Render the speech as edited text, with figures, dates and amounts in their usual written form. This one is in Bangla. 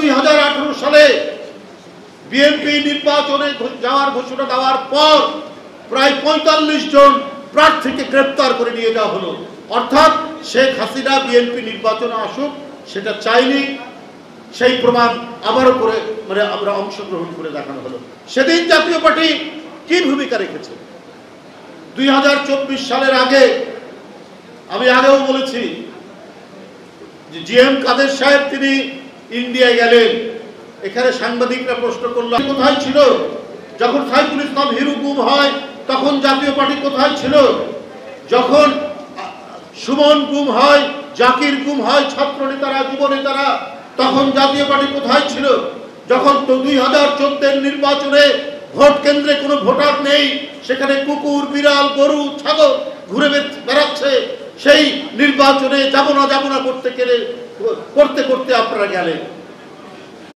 2018 সালে বিএনপি নির্বাচনে যাওয়ার ঘোষণা দেওয়ার পর প্রায় 45 জন প্রার্থীকে গ্রেফতার করে নিয়ে যাওয়া হলো। অর্থাৎ শেখ হাসিনা বিএনপি নির্বাচনে আসুক সেটা চাইনি, সেই প্রমাণ আবারও করে আমরা অংশগ্রহণ করে দেখানো হলো। সেদিন জাতীয় পার্টি কি ভূমিকা রেখেছে? 2024 সালের আগে আমি আগেও বলেছি যে জিএম কাদের সাহেব তিনি ইন্ডিয়ায় গেলেন। এখানে সাংবাদিকরা প্রশ্ন করল কোথায় ছিল যখন সাইফুল ইসলাম হিরু গুম হয়, তখন জাতীয় পার্টি কোথায় ছিল? যখন সুমন গুম হয়, জাকির গুম হয়, ছাত্র নেতারা, যুব নেতারা, তখন জাতীয় পার্টি কোথায় ছিল? যখন 2014 নির্বাচনে ভোট কেন্দ্রে কোনো ভোটার নেই, সেখানে কুকুর, বিড়াল, গরু, ছাগল ঘুরে বেড়াচ্ছে, সেই নির্বাচনে যাব না করতে করতে আপনারা গেলেন।